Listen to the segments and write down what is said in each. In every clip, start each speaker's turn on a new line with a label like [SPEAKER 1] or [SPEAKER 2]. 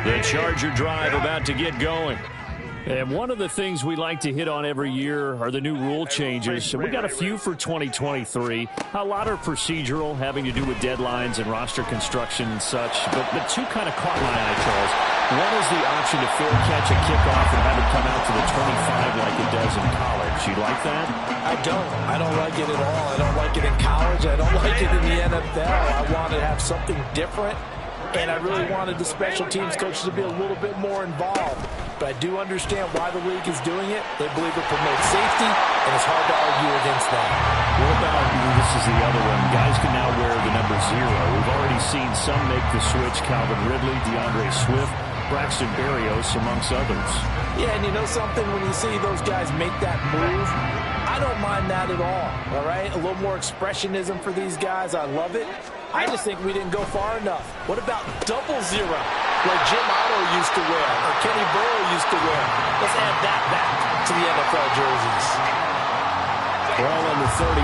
[SPEAKER 1] The Charger drive about to get going. And one of the things we like to hit on every year are the new rule changes. So we got a few for 2023. A lot are procedural, having to do with deadlines and roster construction and such. But the two kind of caught my eye, Charles. One is the option to fair catch a kickoff and have it come out to the 25 like it does in college. You like that?
[SPEAKER 2] I don't. I don't like it at all. I don't like it in college. I don't like it in the NFL. I want to have something different. And I really wanted the special teams coaches to be a little bit more involved. But I do understand why the league is doing it. They believe it promotes safety, and it's hard to argue against that.
[SPEAKER 1] What about, this is the other one, guys can now wear the number 0. We've already seen some make the switch, Calvin Ridley, DeAndre Swift, Braxton Berrios, amongst others.
[SPEAKER 2] Yeah, and you know something? When you see those guys make that move, I don't mind that at all right? A little more expressionism for these guys. I love it. I just think we didn't go far enough. What about double 0, like Jim Otto used to wear or Kenny Burrow used to wear? Let's add that back to the NFL jerseys.
[SPEAKER 1] Well, on the 39,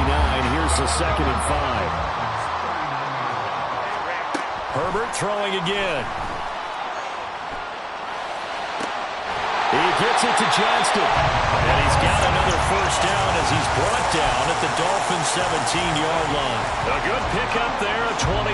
[SPEAKER 1] here's the 2nd and 5. Herbert throwing again. He gets it to Johnston. And he's got another first down as he's brought down at the Dolphins' 17-yard line. A good pickup there at 22.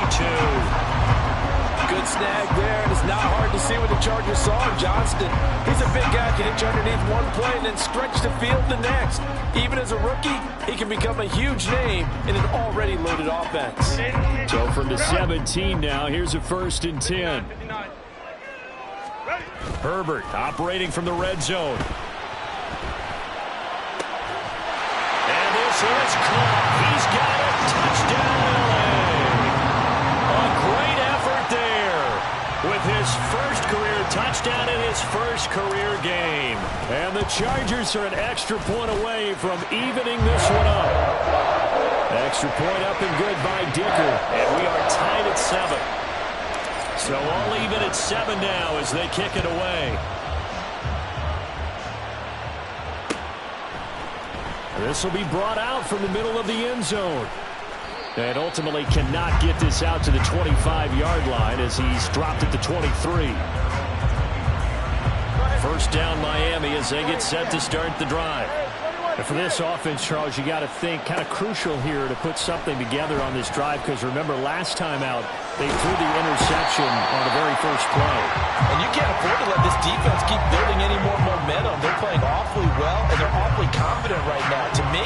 [SPEAKER 2] Good snag there, and it's not hard to see what the Chargers saw in Johnston. He's a big guy, can hitch underneath one play and then stretch the field the next. Even as a rookie, he can become a huge name in an already loaded offense.
[SPEAKER 1] So from the 17 now, here's a 1st and 10. Herbert operating from the red zone. And this is caught. He's got a touchdown, LA. A great effort there with his first career touchdown in his first career game. And the Chargers are an extra point away from evening this one up. Extra point up and good by Dicker. And we are tied at 7. So all even at 7 now as they kick it away. This will be brought out from the middle of the end zone. And ultimately cannot get this out to the 25-yard line as he's dropped at the 23. First down Miami as they get set to start the drive. And for this offense, Charles, you got to think kind of crucial here to put something together on this drive because remember last time out they threw the interception on the very first play.
[SPEAKER 2] And you can't afford to let this defense keep building any more momentum. They're playing awfully well and they're awfully confident right now. To me,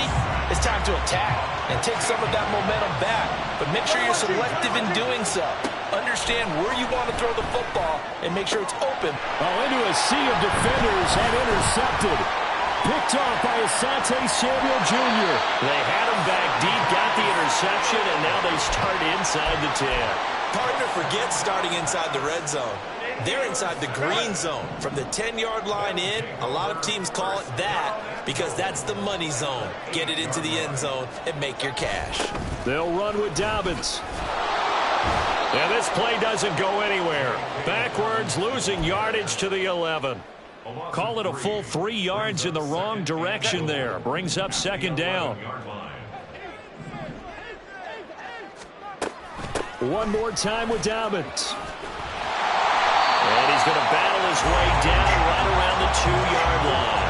[SPEAKER 2] it's time to attack and take some of that momentum back. But make sure you're selective in doing so. Understand where you want to throw the football and make sure it's open.
[SPEAKER 1] Oh, into a sea of defenders and intercepted. Picked off by Asante Samuel Jr. They had him back deep, got the interception, and now they start inside the 10.
[SPEAKER 3] Partner forgets starting inside the red zone. They're inside the green zone. From the 10-yard line in, a lot of teams call it that because that's the money zone. Get it into the end zone and make your cash.
[SPEAKER 1] They'll run with Dobbins. And this play doesn't go anywhere. Backwards, losing yardage to the 11. Call it a full 3 yards in the wrong direction there. Brings up 2nd down. One more time with Dobbins. And he's going to battle his way down right around the 2-yard line.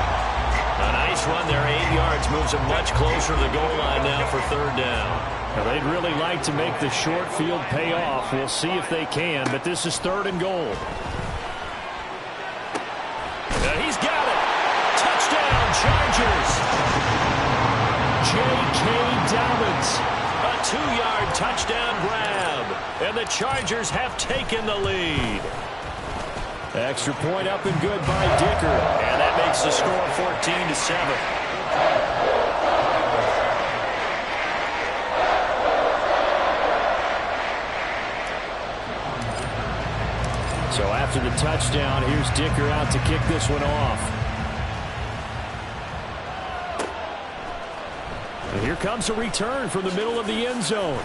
[SPEAKER 1] A nice run there, 8 yards. Moves him much closer to the goal line now for 3rd down. Now, they'd really like to make the short field pay off. We'll see if they can, but this is 3rd and goal. He's got it. Touchdown, Chargers. J.K. Dobbins. A 2-yard touchdown grab. And the Chargers have taken the lead. Extra point up and good by Dicker. And that makes the score 14-7. So after the touchdown, here's Dicker out to kick this one off. And here comes a return from the middle of the end zone.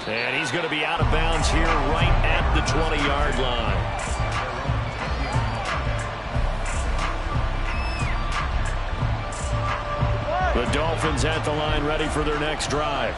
[SPEAKER 1] And he's going to be out of bounds here right at the 20-yard line. The Dolphins at the line ready for their next drive.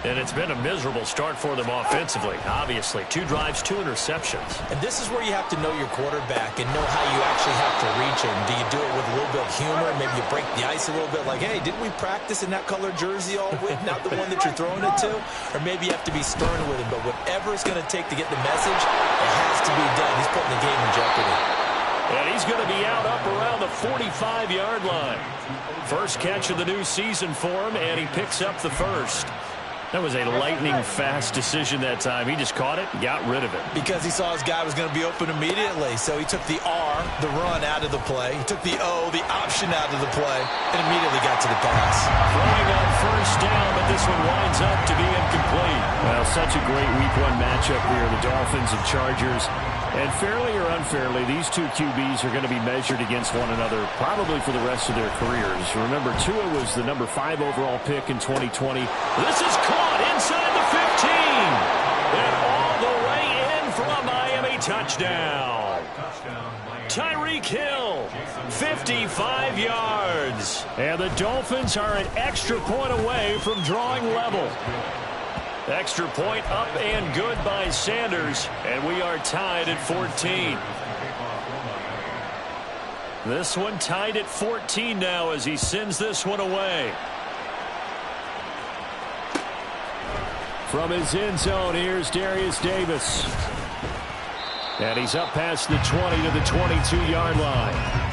[SPEAKER 1] And it's been a miserable start for them offensively. Obviously, 2 drives, 2 interceptions.
[SPEAKER 3] And this is where you have to know your quarterback and know how you actually have to reach him. Do you do it with a little bit of humor? Maybe you break the ice a little bit like, hey, didn't we practice in that color jersey all week? Not the one that you're throwing it to? Or maybe you have to be stern with him. But whatever it's going to take to get the message, it has to be done. He's putting the game in jeopardy.
[SPEAKER 1] And he's going to be out up around the 45-yard line. First catch of the new season for him, and he picks up the first. That was a lightning-fast decision that time. He just caught it and got rid of it.
[SPEAKER 3] Because he saw his guy was going to be open immediately. So he took the R, the run, out of the play. He took the O, the option, out of the play, and immediately got to the pass.
[SPEAKER 1] Throwing on first down, but this one winds up to be incomplete. Well, such a great Week 1 matchup here, the Dolphins and Chargers. And fairly or unfairly, these two QBs are going to be measured against one another probably for the rest of their careers. Remember, Tua was the number 5 overall pick in 2020. This is caught inside the 15. And all the way in for a Miami touchdown. Tyreek Hill, 55 yards. And the Dolphins are an extra point away from drawing level. Extra point up and good by Sanders, and we are tied at 14. This one tied at 14 now as he sends this one away. From his end zone, here's Darius Davis. And he's up past the 20 to the 22-yard line.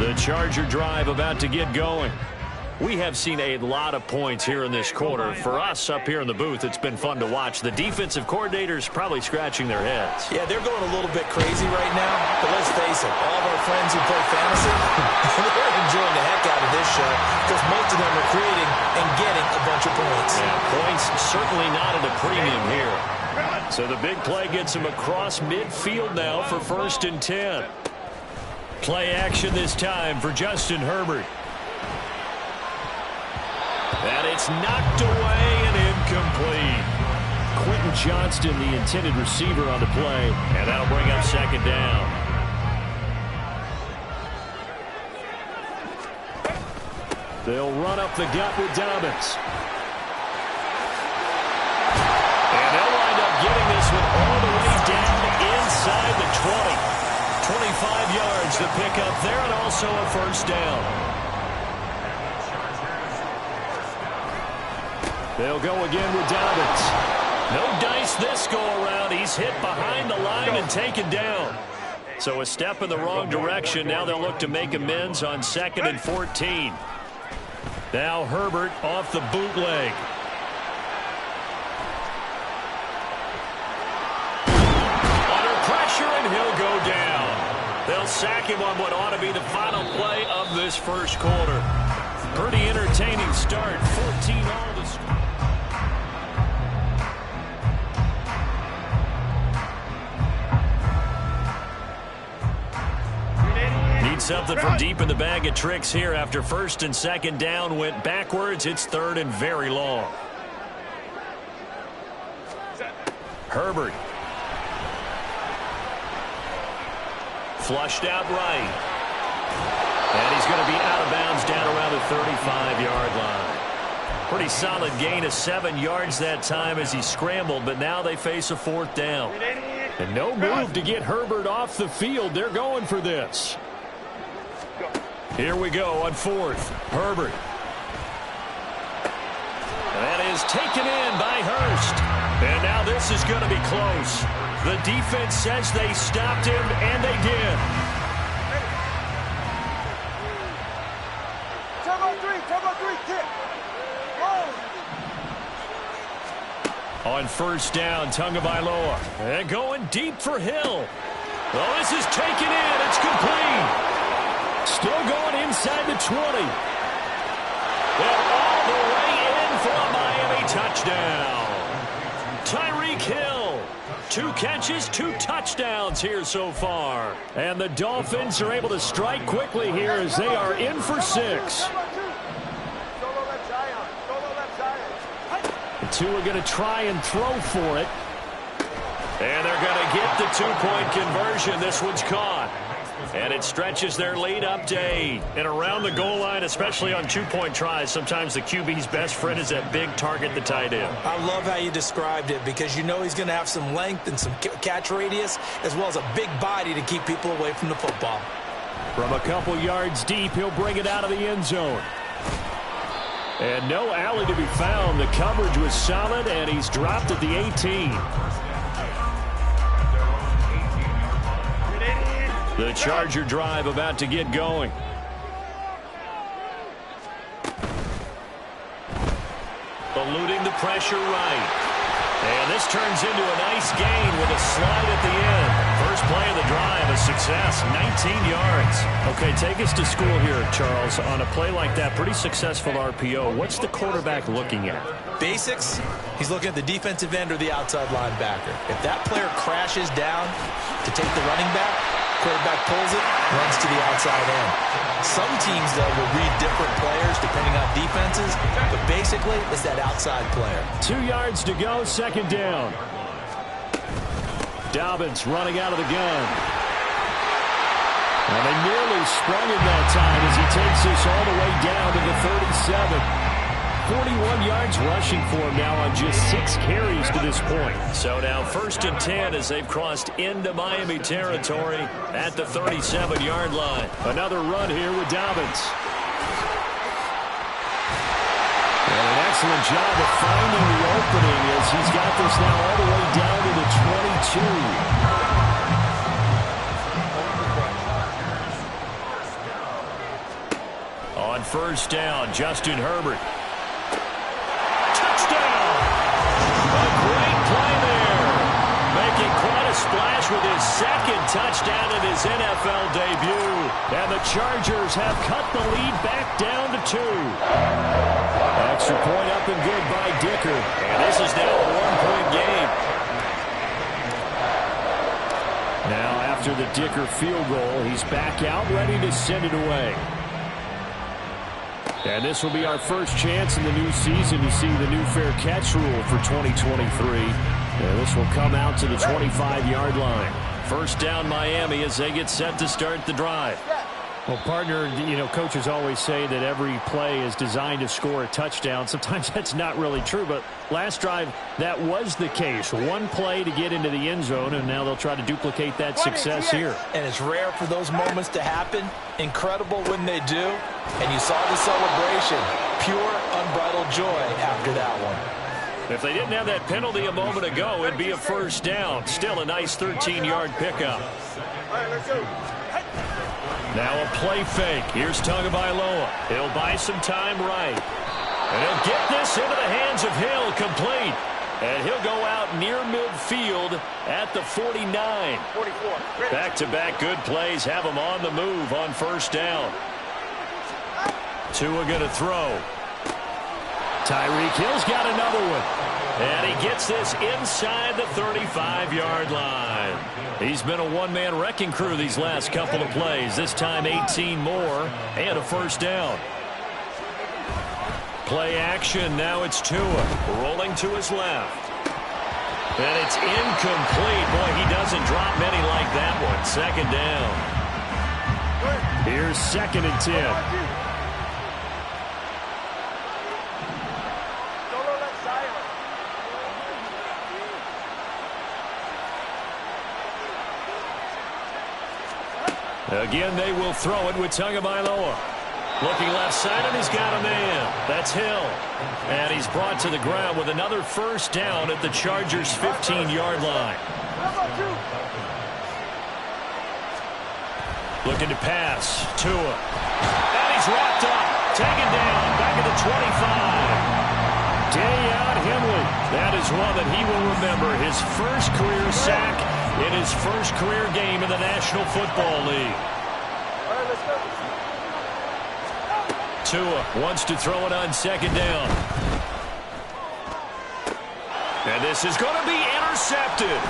[SPEAKER 1] The Charger drive about to get going. We have seen a lot of points here in this quarter. For us up here in the booth, it's been fun to watch. The defensive coordinators probably scratching their heads.
[SPEAKER 3] Yeah, they're going a little bit crazy right now. But let's face it, all of our friends who play fantasy, they're enjoying the heck out of this show because most of them are creating and getting a bunch of points.
[SPEAKER 1] Yeah, points certainly not at a premium here. So the big play gets him across midfield now for 1st and 10. Play action this time for Justin Herbert. And it's knocked away and incomplete. Quentin Johnston, the intended receiver on the play, and that'll bring up 2nd down. They'll run up the gut with Dobbins. And they'll wind up getting this one all the way down inside the 20. 25 yards to pick up there, and also a 1st down. They'll go again with Dobbins. No dice this go-around. He's hit behind the line and taken down. So a step in the wrong direction. Now they'll look to make amends on 2nd and 14. Now Herbert off the bootleg. Under pressure, and he'll go down. They'll sack him on what ought to be the final play of this first quarter. Pretty entertaining start. 14-all to score. Need something from deep in the bag of tricks here after 1st and 2nd down went backwards. It's 3rd and very long. Herbert. Flushed out right. And he's going to be out of bounds down around the 35-yard line. Pretty solid gain of 7 yards that time as he scrambled, but now they face a 4th down. And no move to get Herbert off the field. They're going for this. Here we go on 4th. Herbert. That is taken in by Hurst. And now this is going to be close. The defense says they stopped him, and they did.
[SPEAKER 4] Turbo 3, kick.
[SPEAKER 1] On 1st down, Tagovailoa. And going deep for Hill. Oh, this is taken in. It's complete. Still going inside the 20. And all the way in for a Miami touchdown. Tyreek Hill. 2 catches, 2 touchdowns here so far. And the Dolphins are able to strike quickly here as they are in for 6. The 2 are going to try and throw for it. And they're going to get the 2-point conversion. This one's caught. And it stretches their lead up to 8. And around the goal line, especially on two-point tries, sometimes the QB's best friend is that big target, the tight end.
[SPEAKER 3] I love how you described it because you know he's going to have some length and some catch radius as well as a big body to keep people away from the football.
[SPEAKER 1] From a couple yards deep, he'll bring it out of the end zone. And no alley to be found. The coverage was solid, and he's dropped at the 18. The Charger drive about to get going. Eluding the pressure right. And this turns into a nice gain with a slide at the end. First play of the drive, a success, 19 yards. Okay, take us to school here, Charles. On a play like that, pretty successful RPO. What's the quarterback looking at?
[SPEAKER 3] Basics, he's looking at the defensive end or the outside linebacker. If that player crashes down to take the running back, quarterback pulls it, runs to the outside end. Some teams, though, will read different players depending on defenses, but basically it's that outside player.
[SPEAKER 1] 2 yards to go, second down. Dobbins running out of the gun. And they nearly sprung him that time as he takes this all the way down to the 37. 41 yards rushing for him now on just 6 carries to this point. So now 1st and 10 as they've crossed into Miami territory at the 37-yard line. Another run here with Dobbins. And an excellent job of finding the opening as he's got this now all the way down to the 22. On 1st down, Justin Herbert. Splash with his 2nd touchdown in his NFL debut. And the Chargers have cut the lead back down to 2. Extra point up and good by Dicker. And this is now a 1-point game. Now after the Dicker field goal, he's back out ready to send it away. And this will be our first chance in the new season to see the new fair catch rule for 2023. And this will come out to the 25-yard line. 1st down Miami as they get set to start the drive. Well, partner, you know, coaches always say that every play is designed to score a touchdown. Sometimes that's not really true, but last drive, that was the case. One play to get into the end zone, and now they'll try to duplicate that success here.
[SPEAKER 2] And it's rare for those moments to happen. Incredible when they do. And you saw the celebration. Pure, unbridled joy after that one.
[SPEAKER 1] If they didn't have that penalty a moment ago, it'd be a 1st down. Still a nice 13-yard pickup. Now a play fake. Here's Tagovailoa. He'll buy some time right. And he'll get this into the hands of Hill, complete. And he'll go out near midfield at the 49. Back-to-back good plays have him on the move on 1st down. Tua going to throw. Tyreek Hill's got another one. And he gets this inside the 35-yard line. He's been a one-man wrecking crew these last couple of plays. This time 18 more and a 1st down. Play action. Now it's Tua rolling to his left. And it's incomplete. Boy, he doesn't drop many like that one. 2nd down. Here's 2nd and 10. Again, they will throw it with Tagovailoa. Looking left side, and he's got a man. That's Hill. And he's brought to the ground with another 1st down at the Chargers' 15-yard line. Looking to pass. Tua. And he's wrapped up. Taken down. Back at the 25. Dayon Henley. That is one that he will remember. His 1st career sack in his 1st career game in the National Football League. Tua wants to throw it on 2nd down. And this is going to be intercepted.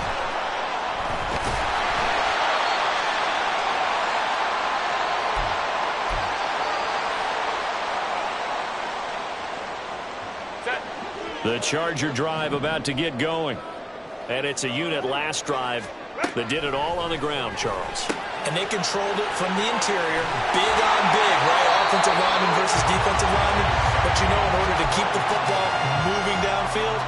[SPEAKER 1] The Charger drive about to get going. And it's a unit last drive that did it all on the ground, Charles.
[SPEAKER 3] And they controlled it from the interior, big on big, right? Offensive lineman versus defensive lineman. But you know, in order to keep the football moving downfield,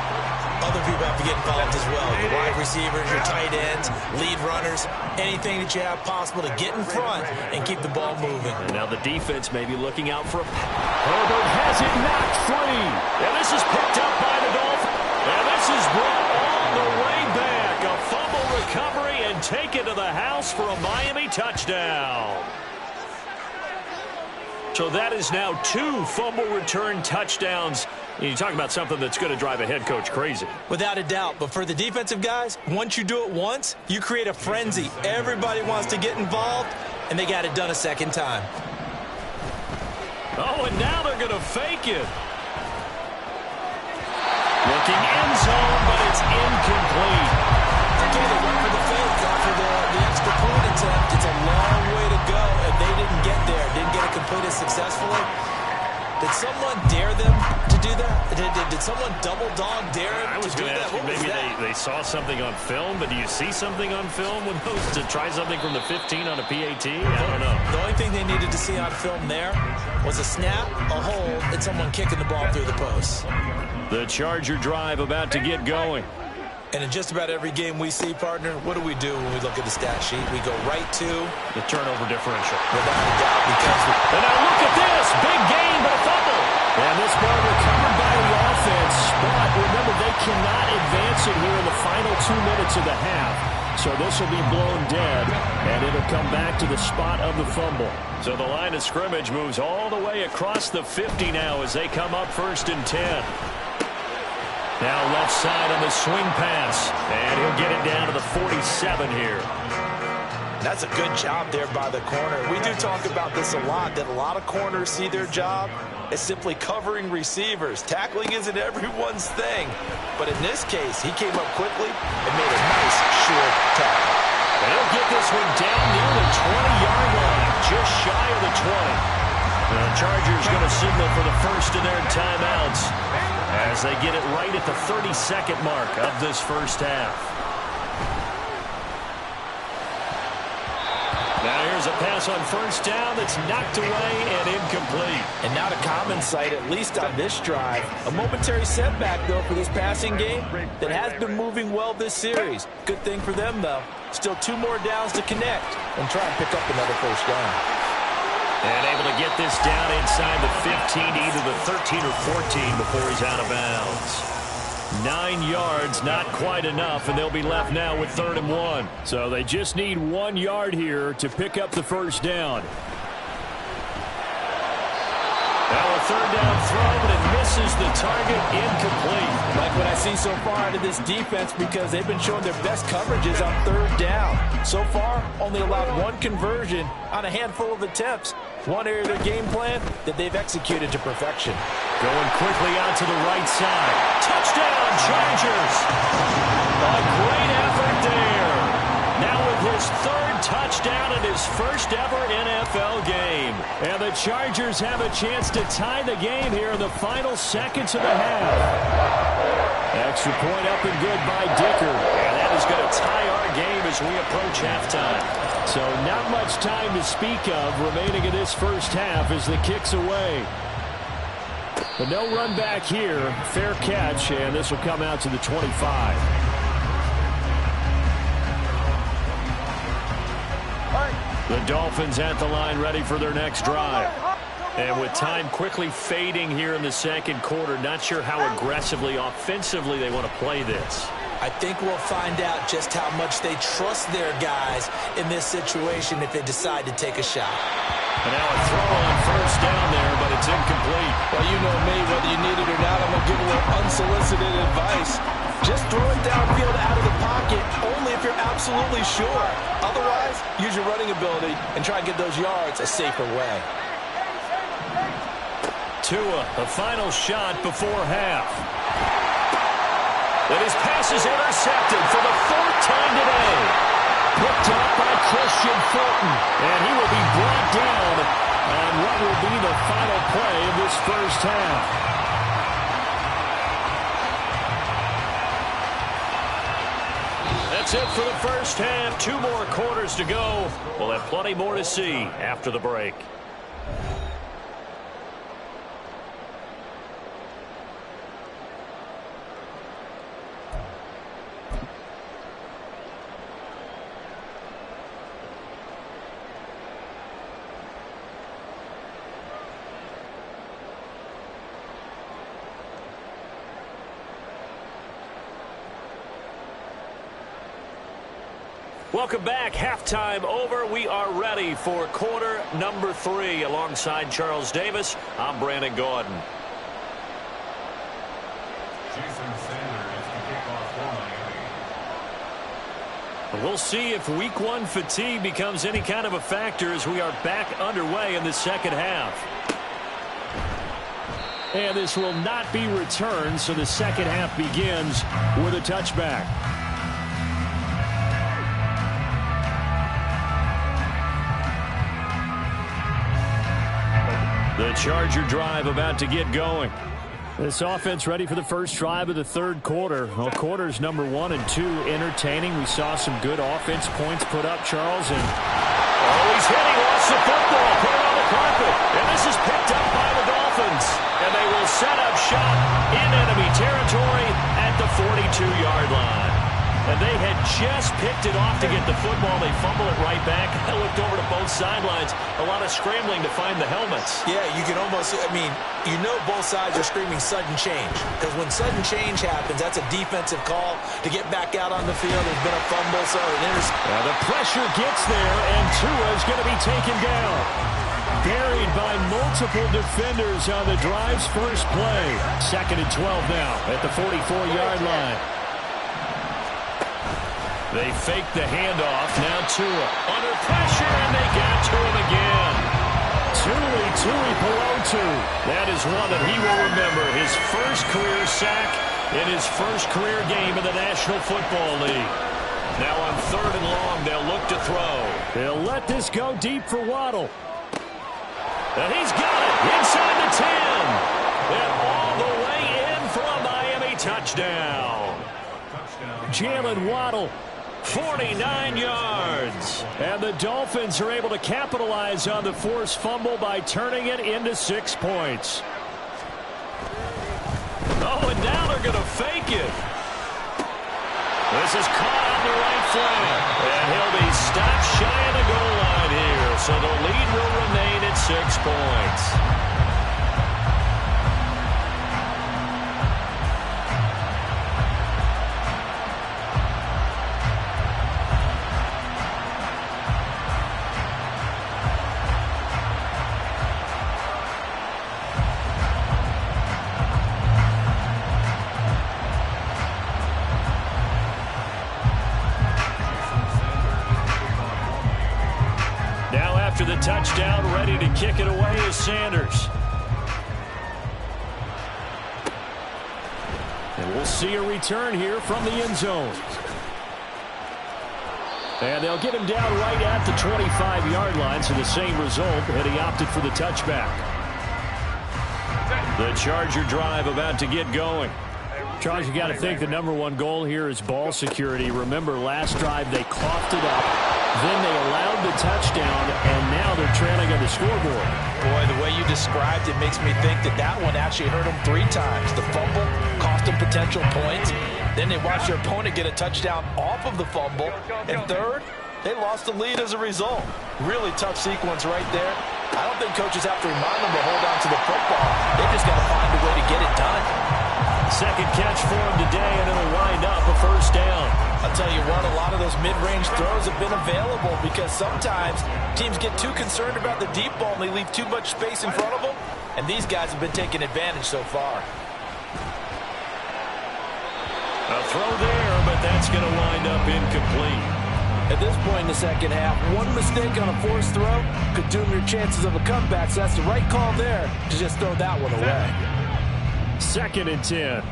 [SPEAKER 3] other people have to get involved as well. Your wide receivers, your tight ends, lead runners, anything that you have possible to get in front and keep the ball moving.
[SPEAKER 1] And now the defense may be looking out for a... Herbert has it knocked free. And this is picked up by the Dolphins. And this is brought all the way back. A fumble recovery and taken to the house for a Miami touchdown. So that is now 2 fumble return touchdowns. You talk about something that's going to drive a head coach crazy.
[SPEAKER 3] Without a doubt. But for the defensive guys, once you do it once, you create a frenzy. Everybody wants to get involved, and they got it done a second time.
[SPEAKER 1] Oh, and now they're going to fake it. Looking end zone, but it's incomplete.
[SPEAKER 3] Okay, they went for the fake after the extra point attempt. It's a long way to go, and they didn't get there. Didn't get it completed successfully. Did someone dare them to do that? Did someone double dog dare him to do that?
[SPEAKER 1] I was going to ask you, maybe they saw something on film, but do you see something on film with those to try something from the 15 on a PAT? I don't know.
[SPEAKER 3] The only thing they needed to see on film there was a snap, a hold, and someone kicking the ball through the post.
[SPEAKER 1] The Charger drive about to get going.
[SPEAKER 3] And in just about every game we see, partner, what do we do when we look at the stat sheet? We go right to
[SPEAKER 1] the turnover differential.
[SPEAKER 3] Without a doubt, because
[SPEAKER 1] and now look at this. Big gain, but a fumble. And this ball recovered by the offense. But remember, they cannot advance it here in the final 2 minutes of the half. So this will be blown dead, and it'll come back to the spot of the fumble. So the line of scrimmage moves all the way across the 50 now as they come up 1st and 10. Now left side on the swing pass. And he'll get it down to the 47 here.
[SPEAKER 2] That's a good job there by the corner. We do talk about this a lot, that a lot of corners see their job as simply covering receivers. Tackling isn't everyone's thing. But in this case, he came up quickly and made a nice short tackle.
[SPEAKER 1] And he'll get this one down near the 20-yard line, just shy of the 20. The Chargers going to signal for the first of their timeouts as they get it right at the 32nd mark of this first half. Now here's a pass on 1st down that's knocked away and incomplete.
[SPEAKER 2] And not a common sight, at least on this drive. A momentary setback, though, for this passing game that has been moving well this series. Good thing for them, though. Still 2 more downs to connect and try and pick up another first down.
[SPEAKER 1] And able to get this down inside the 15 to either the 13 or 14 before he's out of bounds. 9 yards, not quite enough, and they'll be left now with 3rd and 1. So they just need 1 yard here to pick up the first down. Now a 3rd down throw, but it misses the target, incomplete.
[SPEAKER 2] Like what I see so far out of this defense, because they've been showing their best coverages on 3rd down. So far, only allowed 1 conversion on a handful of attempts. One area of their game plan that they've executed to perfection.
[SPEAKER 1] Going quickly out to the right side. Touchdown, Chargers! A great effort there. Now with his 3rd touchdown in his first ever NFL game. And the Chargers have a chance to tie the game here in the final seconds of the half. Extra point up and good by Dicker. And that is going to tie our game as we approach halftime. So not much time to speak of remaining in this first half as the kick's away. But no run back here. Fair catch, and this will come out to the 25. The Dolphins at the line ready for their next drive. And with time quickly fading here in the 2nd quarter, not sure how aggressively, offensively they want to play this.
[SPEAKER 3] I think we'll find out just how much they trust their guys in this situation if they decide to take a shot.
[SPEAKER 1] And now a throw on 1st down there, but it's incomplete.
[SPEAKER 2] Well, you know me, whether you need it or not, I'm going to give a little unsolicited advice. Just throw it downfield out of the pocket, only if you're absolutely sure. Otherwise, use your running ability and try and get those yards a safer way.
[SPEAKER 1] Tua, the final shot before half. And his pass is intercepted for the 4th time today. Picked up by Christian Fulton. And he will be brought down on what will be the final play of this first half. That's That's it for the first half. 2 more quarters to go. We'll have plenty more to see after the break. Welcome back. Halftime over. We are ready for quarter number 3. Alongside Charles Davis, I'm Brandon Gaudin. We'll see if week 1 fatigue becomes any kind of a factor as we are back underway in the second half. And this will not be returned, so the second half begins with a touchback. The Charger drive about to get going. This offense ready for the first drive of the third quarter. Well, quarters number 1 and 2 entertaining. We saw some good offense points put up, Charles. And he's hitting, lost the football, put it on the carpet. And this is picked up by the Dolphins. And they will set up shop in enemy territory at the 42-yard line. And they had just picked it off to get the football. They fumble it right back. I looked over to both sidelines. A lot of scrambling to find the helmets.
[SPEAKER 3] Yeah, you can almost, you know both sides are screaming sudden change. Because when sudden change happens, that's a defensive call to get back out on the field. There's been a fumble, so
[SPEAKER 1] the pressure gets there, and Tua is going to be taken down. Buried by multiple defenders on the drive's first play. 2nd and 12 now at the 44-yard line. They fake the handoff. Now Tua under pressure, and they got to him again. Tui Pelotu. That is one that he will remember. His first career sack in his first career game in the National Football League. Now on 3rd and long, they'll look to throw. They'll let this go deep for Waddle. And he's got it inside the 10. And all the way in for a Miami touchdown. Jalen Waddle. 49 yards. And the Dolphins are able to capitalize on the forced fumble by turning it into 6 points. Oh, and now they're going to fake it. This is caught on the right flank. And he'll be stopped shy of the goal line here. So the lead will remain at 6 points. After the touchdown, ready to kick it away is Sanders. And we'll see a return here from the end zone. And they'll get him down right at the 25-yard line, so the same result, and he opted for the touchback. The Charger drive about to get going. Charles, you got to think the number 1 goal here is ball security. Remember, last drive they coughed it up. Then they allowed the touchdown, and now they're trailing on the scoreboard.
[SPEAKER 3] Boy, the way you described it makes me think that one actually hurt them 3 times. The fumble cost them potential points. Then they watched their opponent get a touchdown off of the fumble. And third, they lost the lead as a result. Really tough sequence right there. I don't think coaches have to remind them to hold on to the football. They just got to find a way to get it done.
[SPEAKER 1] Second catch for him today, and it'll wind up a first down.
[SPEAKER 3] I'll tell you what, a lot of those mid-range throws have been available because sometimes teams get too concerned about the deep ball and they leave too much space in front of them, and these guys have been taking advantage so far.
[SPEAKER 1] A throw there, but that's going to wind up incomplete.
[SPEAKER 2] At this point in the second half, one mistake on a forced throw could doom your chances of a comeback, so that's the right call there to just throw that one away.
[SPEAKER 1] 2nd and 10.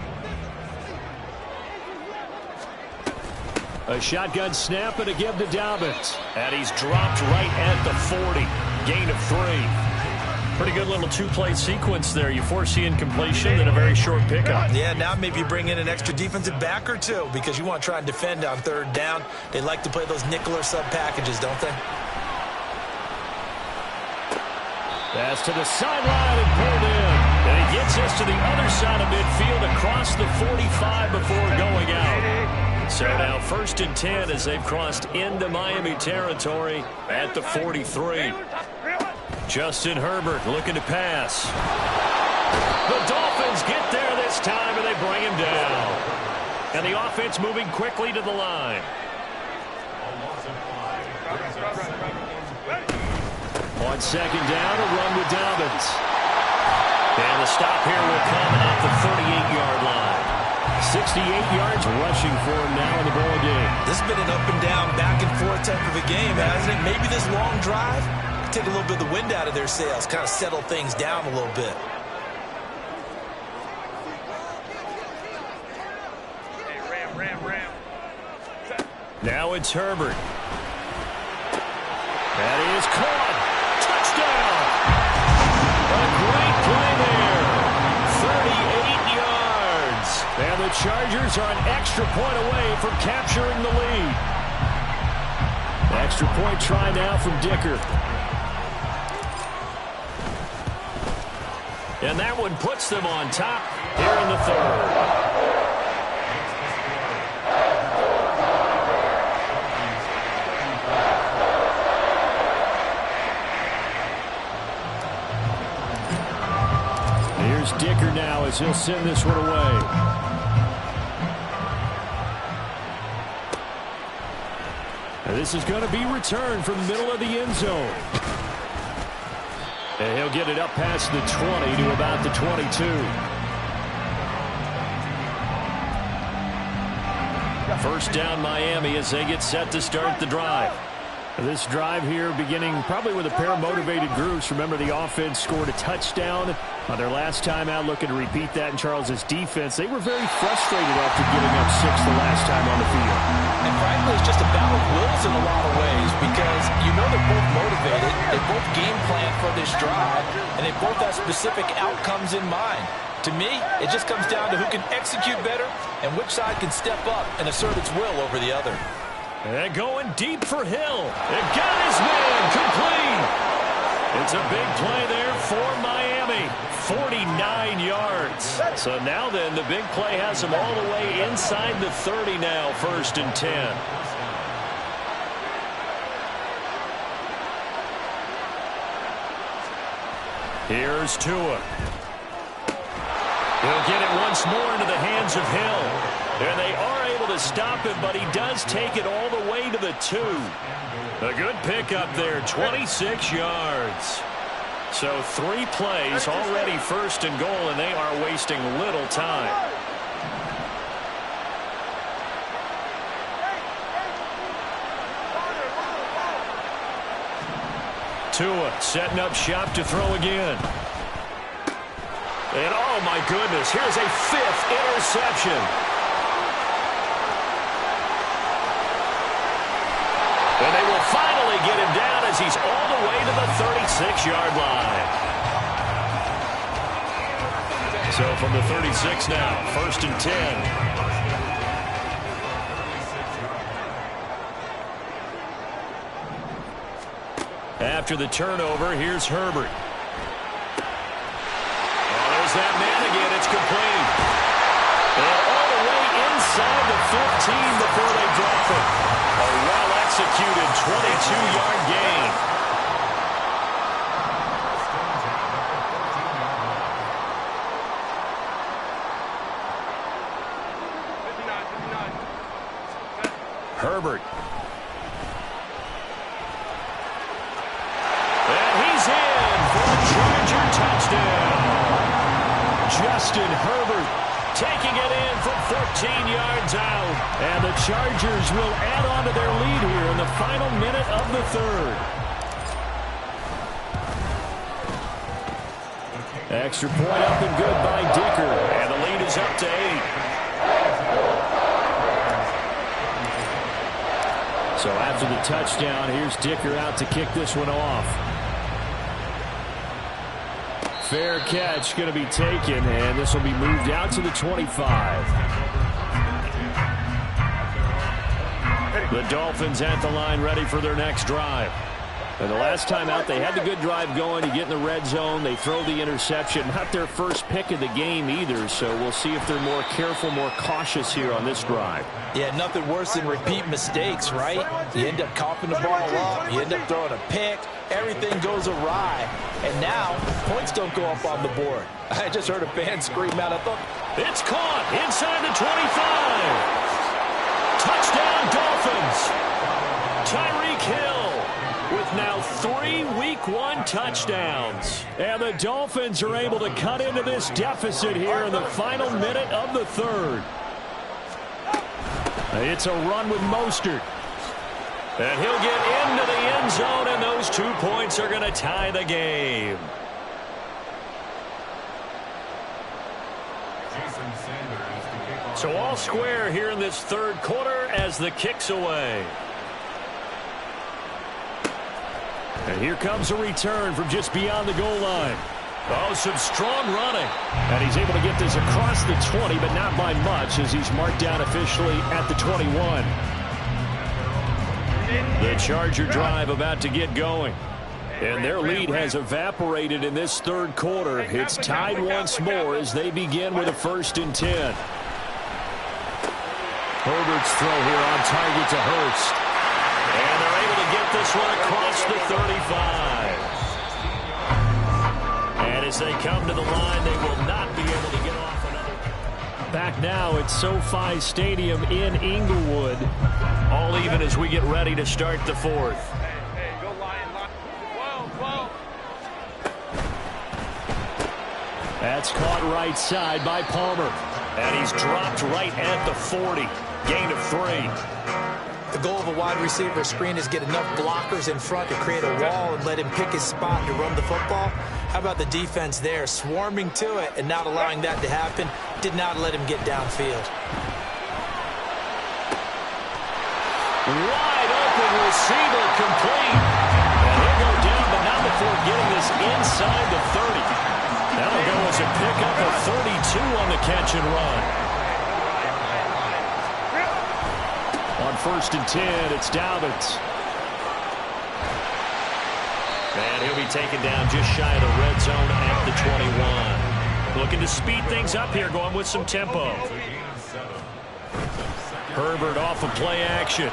[SPEAKER 1] A shotgun snap and a give to Dobbins. And he's dropped right at the 40. Gain of 3. Pretty good little two-play sequence there. You force the incompletion, then a very short pickup.
[SPEAKER 3] Yeah, now maybe you bring in an extra defensive back or two because you want to try and defend on third down. They like to play those nickel or sub packages, don't they?
[SPEAKER 1] Pass to the sideline and pulled in. And he gets us to the other side of midfield across the 45 before going out. So now 1st and 10 as they've crossed into Miami territory at the 43. Justin Herbert looking to pass. The Dolphins get there this time, and they bring him down. And the offense moving quickly to the line. On 2nd down, a run with Dobbins. And the stop here will come at the 38-yard line. 68 yards rushing for him now in the ball game.
[SPEAKER 3] This has been an up and down, back and forth type of a game, hasn't it? Maybe this long drive take a little bit of the wind out of their sails, kind of settle things down a little bit.
[SPEAKER 4] Hey, Ram.
[SPEAKER 1] Now it's Herbert. That is caught. Touchdown. A great play there. 38 yards. And the Chargers are an extra point away from capturing the lead. Extra point try now from Dicker. And that one puts them on top here in the 3rd. Here's Dicker now as he'll send this one away. And this is going to be returned from the middle of the end zone. And he'll get it up past the 20 to about the 22. First down Miami as they get set to start the drive. This drive here beginning probably with a pair of motivated groups. Remember, the offense scored a touchdown on their last time out, looking to repeat that in Charles's defense. They were very frustrated after giving up 6 the last time on the field.
[SPEAKER 3] And frankly, it's just a battle of wills in a lot of ways because you know they're both motivated, they both game plan for this drive, and they both have specific outcomes in mind. To me, it just comes down to who can execute better and which side can step up and assert its will over the other.
[SPEAKER 1] And going deep for Hill. And got his man complete. It's a big play there for Miami. 49 yards. So now then, the big play has them all the way inside the 30 now, 1st and 10. Here's Tua. He'll get it once more into the hands of Hill. And they are able to stop him, but he does take it all the way to the 2. A good pickup there, 26 yards. So 3 plays, already 1st and goal, and they are wasting little time. Tua setting up shop to throw again. And oh my goodness, here's a 5th interception. And they will finally get him down as he's all the way to the 36-yard line. So from the 36 now, 1st and 10. After the turnover, here's Herbert. Oh, there's that man again. It's complete. And all the way inside the 15 before they drop it. A well-executed 22-yard gain. Herbert. And he's in for a Charger touchdown. Justin Herbert taking it in from 14 yards out. And the Chargers will add on to their lead here in the final minute of the 3rd. Extra point up and good by Dicker. And the lead is up to 8. So after the touchdown, here's Dicker out to kick this one off. Fair catch going to be taken, and this will be moved out to the 25. The Dolphins at the line ready for their next drive. And the last time out, they had the good drive going. You get in the red zone, they throw the interception. Not their first pick of the game either, so we'll see if they're more careful, more cautious here on this drive.
[SPEAKER 2] Yeah, nothing worse than repeat mistakes, right? You end up coughing the ball up, you end up throwing a pick, everything goes awry. And now, points don't go up on the board. I just heard a fan scream out. I thought,
[SPEAKER 1] it's caught inside the 25. Touchdown, Dolphins. Tyreek Hill with now 3 Week 1 touchdowns. And the Dolphins are able to cut into this deficit here in the final minute of the third. It's a run with Mostert. And he'll get into the end zone, and those 2 points are going to tie the game. So all square here in this third quarter as the kick's away. And here comes a return from just beyond the goal line. Oh, some strong running. And he's able to get this across the 20, but not by much as he's marked down officially at the 21. The Charger drive about to get going. And their lead has evaporated in this third quarter. It's tied once more as they begin with a 1st and 10. Herbert's throw here on target to Hurst. And they're able to get this one across the 35. And as they come to the line, they will not be able to get off another. Back now at SoFi Stadium in Inglewood. All even as we get ready to start the fourth.
[SPEAKER 4] Hey, go Lion, Lion. Whoa.
[SPEAKER 1] That's caught right side by Palmer. And he's dropped right at the 40. Gain of 3.
[SPEAKER 2] the goal of a wide receiver screen is get enough blockers in front to create a wall and let him pick his spot to run the football. How about the defense there, swarming to it and not allowing that to happen? Did not let him get downfield.
[SPEAKER 1] Wide open receiver complete. And he'll go down, but not before getting this inside the 30. That'll go as a pickup of 32 on the catch and run. On 1st and 10, it's Dobbins. And he'll be taken down just shy of the red zone at the 21. Looking to speed things up here, going with some tempo. Herbert off of play action.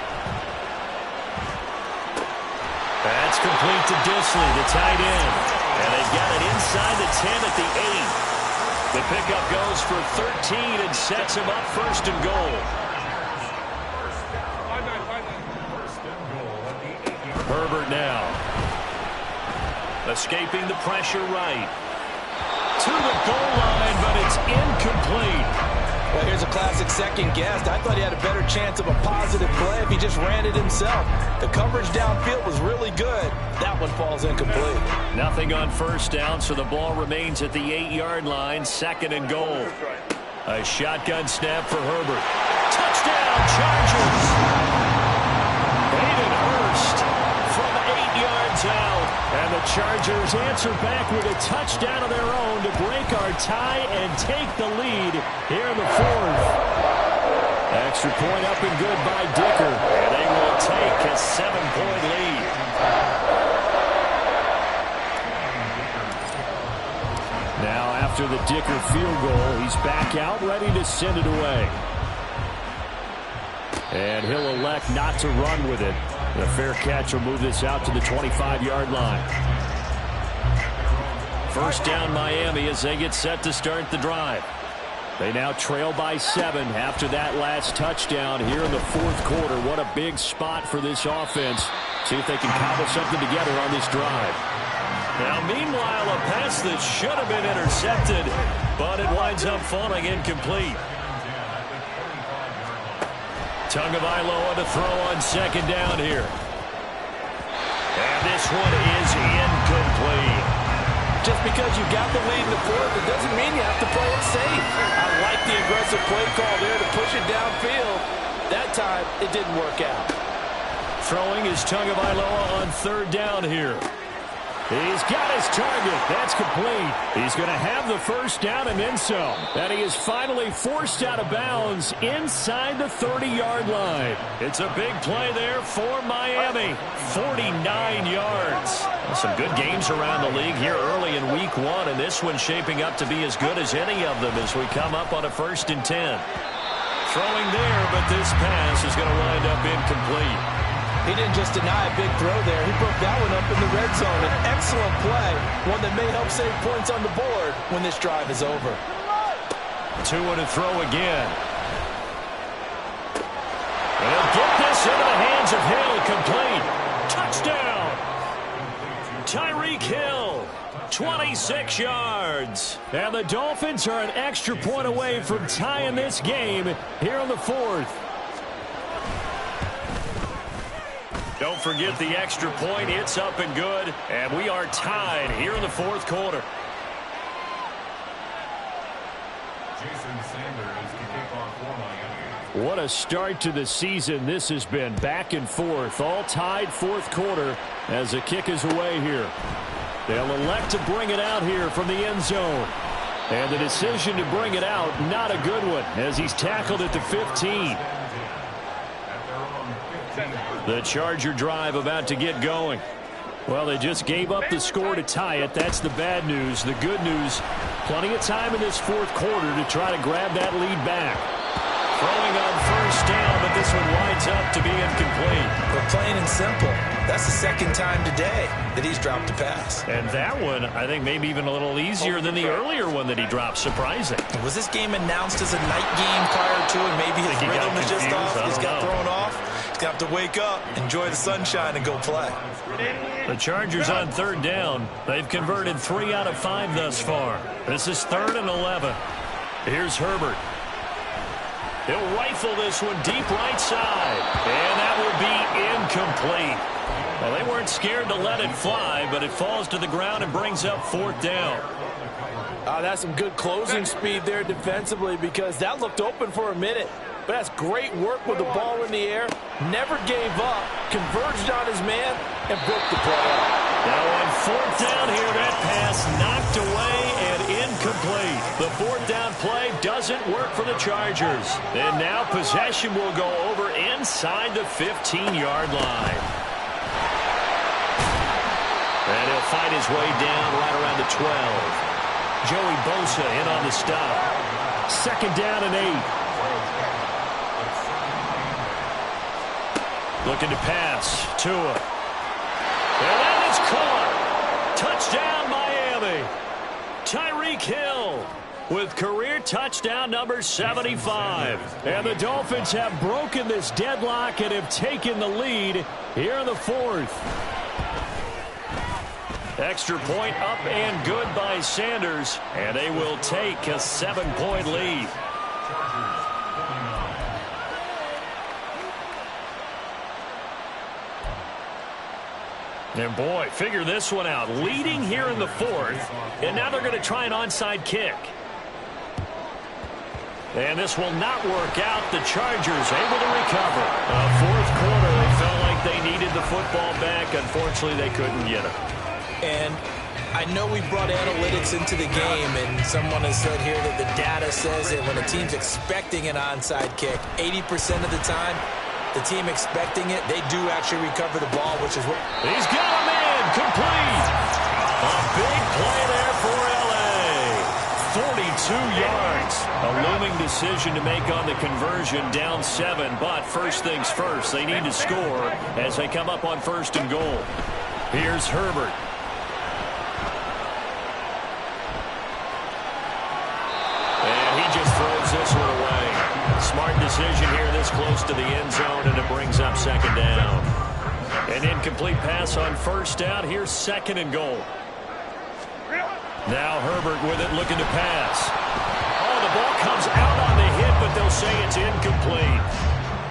[SPEAKER 1] That's complete to Disley, the tight end. And they've got it inside the 10 at the 8. The pickup goes for 13 and sets him up 1st and goal. Herbert now. Escaping the pressure right. To the goal line, but it's incomplete.
[SPEAKER 2] Well, here's a classic second guess. I thought he had a better chance of a positive play if he just ran it himself. The coverage downfield was really good. That one falls incomplete.
[SPEAKER 1] Nothing on 1st down, so the ball remains at the 8-yard line. 2nd and goal. A shotgun snap for Herbert. Touchdown, Chargers! Hayden Hurst from 8 yards out. And the Chargers answer back with a touchdown of their own to break our tie and take the lead here in the 4th. Extra point up and good by Dicker. And they will take a 7-point lead. Now after the Dicker field goal, he's back out ready to send it away. And he'll elect not to run with it. The fair catch will move this out to the 25-yard line. 1st down Miami as they get set to start the drive. They now trail by 7 after that last touchdown here in the 4th quarter. What a big spot for this offense. See if they can cobble something together on this drive. Now, meanwhile, a pass that should have been intercepted, but it winds up falling incomplete. Tagovailoa to throw on 2nd down here. And this one is incomplete.
[SPEAKER 2] Just because you got the lead in the 4th, it doesn't mean you have to play it safe. I like the aggressive play call there to push it downfield. That time, it didn't work out.
[SPEAKER 1] Throwing is Tagovailoa on 3rd down here. He's got his target. That's complete. He's going to have the first down and then some. And he is finally forced out of bounds inside the 30-yard line. It's a big play there for Miami. 49 yards. Some good games around the league here early in week 1, and this one's shaping up to be as good as any of them as we come up on a 1st and 10. Throwing there, but this pass is going to wind up incomplete.
[SPEAKER 2] He didn't just deny a big throw there. He broke that one up in the red zone. An excellent play, one that may help save points on the board when this drive is over.
[SPEAKER 1] 2 to throw again. And he'll get this into the hands of Hill. Complete. Touchdown. Tyreek Hill. 26 yards. And the Dolphins are an extra point away from tying this game here on the 4th. Don't forget the extra point. It's up and good. And we are tied here in the 4th quarter. What a start to the season this has been. Back and forth. All tied 4th quarter as the kick is away here. They'll elect to bring it out here from the end zone. And the decision to bring it out, not a good one, as he's tackled at the 15. The Charger drive about to get going. Well, they just gave up the score to tie it. That's the bad news. The good news, plenty of time in this 4th quarter to try to grab that lead back. Throwing on 1st down, but this one winds up to be incomplete.
[SPEAKER 2] But plain and simple, that's the 2nd time today that he's dropped a pass.
[SPEAKER 1] And that one, I think, maybe even a little easier than the earlier one that he dropped. Surprising.
[SPEAKER 2] Was this game announced as a night game prior to it? Maybe his rhythm is just off. He's got thrown off. He's got to wake up, enjoy the sunshine, and go play.
[SPEAKER 1] The Chargers on 3rd down. They've converted 3 out of 5 thus far. This is 3rd and 11. Here's Herbert. He'll rifle this one deep right side. And that will be incomplete. Well, they weren't scared to let it fly, but it falls to the ground and brings up 4th down.
[SPEAKER 2] That's some good closing speed there defensively, because that looked open for a minute. But that's great work with the ball in the air. Never gave up, converged on his man, and broke the play up.
[SPEAKER 1] Now on 4th down here, that pass knocked away and incomplete. The 4th down play doesn't work for the Chargers. And now possession will go over inside the 15-yard line. And he'll fight his way down right around the 12. Joey Bosa in on the stop. 2nd down and 8. Looking to pass. Tua. And that is caught. Touchdown, Miami. Tyreek Hill with career touchdown number 75. And the Dolphins have broken this deadlock and have taken the lead here in the 4th. Extra point up and good by Sanders. And they will take a 7-point lead. And boy, figure this one out. Leading here in the 4th, and now they're going to try an onside kick. And this will not work out. The Chargers able to recover. 4th quarter, they felt like they needed the football back. Unfortunately, they couldn't get it.
[SPEAKER 2] And I know we brought analytics into the game, and someone has said here that the data says that when a team's expecting an onside kick, 80% of the time, the team expecting it, they do actually recover the ball, which is what...
[SPEAKER 1] He's got him in. Complete. A big play there for L.A. 42 yards. A looming decision to make on the conversion, down 7. But first things first, they need to score as they come up on 1st and goal. Here's Herbert. And he just throws this one away. Smart decision here this close to the end zone, and it brings up 2nd down. An incomplete pass on 1st down. Here's 2nd and goal. Now Herbert with it, looking to pass. Oh, the ball comes out on the hit, but they'll say it's incomplete.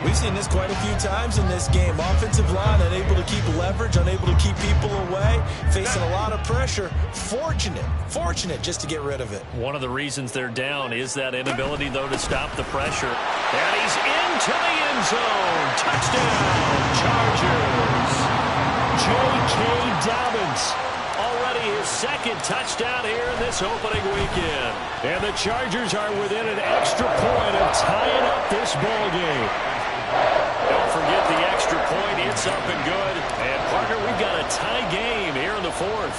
[SPEAKER 2] We've seen this quite a few times in this game. Offensive line unable to keep leverage, unable to keep people away, facing a lot of pressure. Fortunate just to get rid of it.
[SPEAKER 1] One of the reasons they're down is that inability, though, to stop the pressure. And he's into the end zone. Touchdown, Chargers. J.K. Dobbins, a his second touchdown here in this opening weekend. And the Chargers are within an extra point of tying up this ball game. Don't forget the extra point. It's up and good. And, partner, we've got a tie game here in the fourth.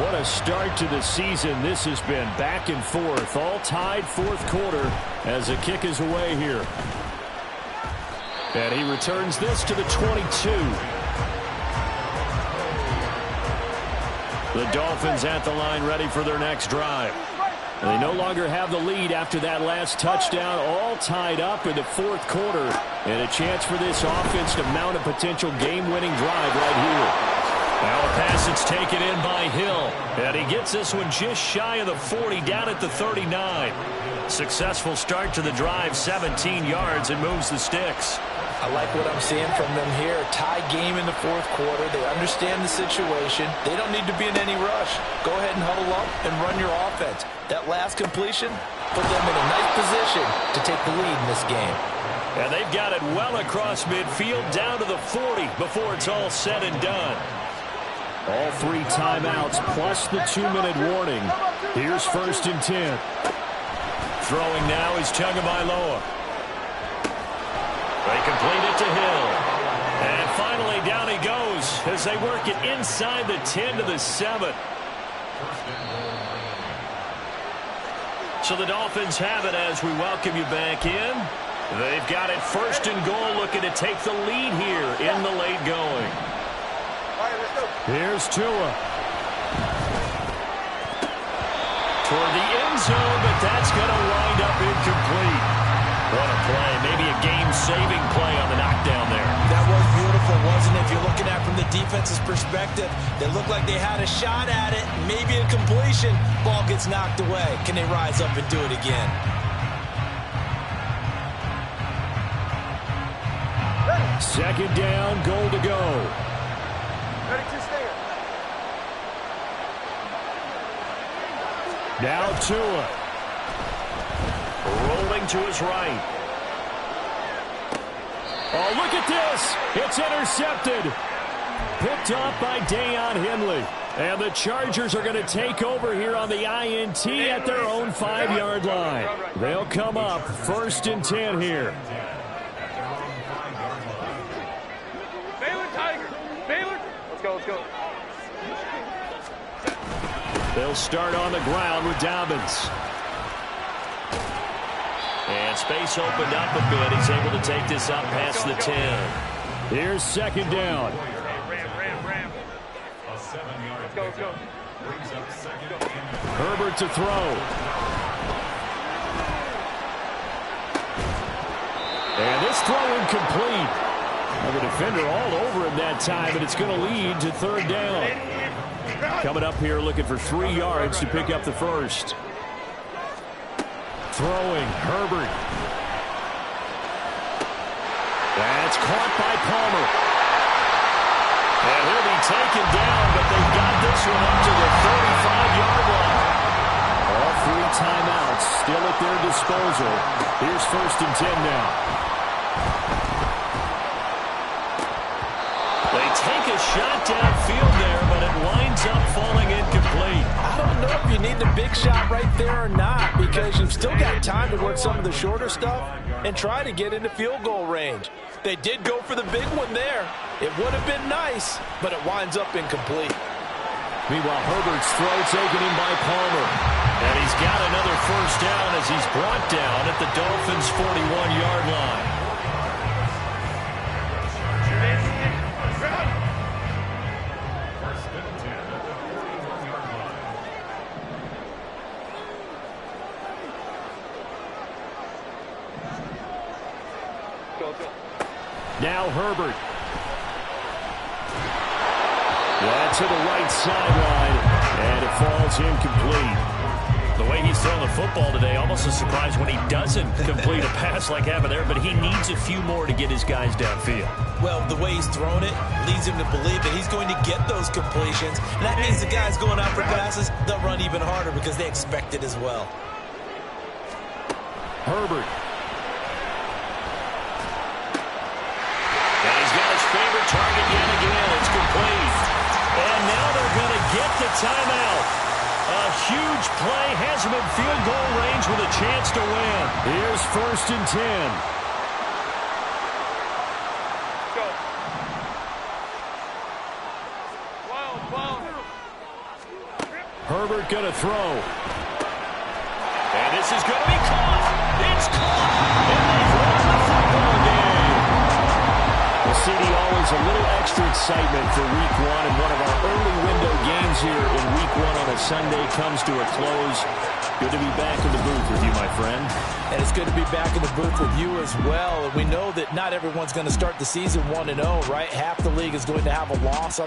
[SPEAKER 1] What a start to the season this has been. Back and forth, all tied fourth quarter as the kick is away here. And he returns this to the 22. The Dolphins at the line ready for their next drive. And they no longer have the lead after that last touchdown, all tied up in the fourth quarter. And a chance for this offense to mount a potential game-winning drive right here. Now a pass that's taken in by Hill. And he gets this one just shy of the 40, down at the 39. Successful start to the drive, 17 yards, and moves the sticks.
[SPEAKER 2] I like what I'm seeing from them here. Tie game in the fourth quarter. They understand the situation. They don't need to be in any rush. Go ahead and huddle up and run your offense. That last completion put them in a nice position to take the lead in this game.
[SPEAKER 1] And they've got it well across midfield, down to the 40 before it's all said and done. All 3 timeouts plus the 2-minute warning. Here's 1st and 10. Throwing now is Tagovailoa. They complete it to Hill. And finally down he goes as they work it inside the 10 to the 7. So the Dolphins have it as we welcome you back in. They've got it 1st and goal, looking to take the lead here in the late going. Here's Tua. Toward the end zone, but that's going to wind up incomplete. What a play. Maybe a game-saving play on the knockdown there.
[SPEAKER 3] That was beautiful, wasn't it? If you're looking at it from the defense's perspective, they looked like they had a shot at it. Maybe a completion. Ball gets knocked away. Can they rise up and do it again?
[SPEAKER 1] Second down, goal to go.
[SPEAKER 4] Ready to stand.
[SPEAKER 1] Now Tua. Rolling to his right. Oh, look at this. It's intercepted. Picked off by Deion Henley. And the Chargers are going to take over here on the INT at their own 5-yard line. They'll come up 1st and 10 here.
[SPEAKER 4] Baylor Tiger. Baylor. Let's go, let's go.
[SPEAKER 1] They'll start on the ground with Dobbins. And space opened up a bit. He's able to take this up past the 10. Here's 2nd down.
[SPEAKER 4] Ram. Let's go, let's go.
[SPEAKER 1] Herbert to throw. And this throw incomplete. The defender all over him that time, but it's going to lead to 3rd down. Coming up here looking for 3 yards to pick up the first. Throwing, Herbert. That's caught by Palmer. And he'll be taken down, but they've got this one up to the 35-yard line. All 3 timeouts still at their disposal. Here's 1st and 10 now. They take a shot downfield there, but it winds up falling incomplete.
[SPEAKER 2] I don't know if you need the big shot right there or not, because you've still got time to work some of the shorter stuff and try to get into field goal range. They did go for the big one there. It would have been nice, but it winds up incomplete.
[SPEAKER 1] Meanwhile, Herbert's throw taken in by Palmer. And he's got another 1st down as he's brought down at the Dolphins' 41-yard line. Now Herbert. That's to the right sideline, and it falls incomplete. The way he's thrown the football today, almost a surprise when he doesn't complete a pass like happened there, but he needs a few more to get his guys downfield.
[SPEAKER 3] Well, the way he's thrown it leads him to believe that he's going to get those completions. And that means the guys going out for passes, they'll run even harder because they expect it as well.
[SPEAKER 1] Herbert. And he's got his favorite target yet again. It's complete. And now they're going to get the timeout. A huge play has him in field goal range with a chance to win. Here's 1st and 10.
[SPEAKER 4] Go. Wow.
[SPEAKER 1] Herbert going to throw. And this is going to be caught. It's caught. And they've won the football game. Well, CD, always a little extra excitement for Week 1. And one of our early window games here in Week 1 on a Sunday comes to a close. Good to be back in the booth with you, my friend.
[SPEAKER 2] And it's good to be back in the booth with you as well. And we know that not everyone's going to start the season 1-0, right? Half the league is going to have a loss on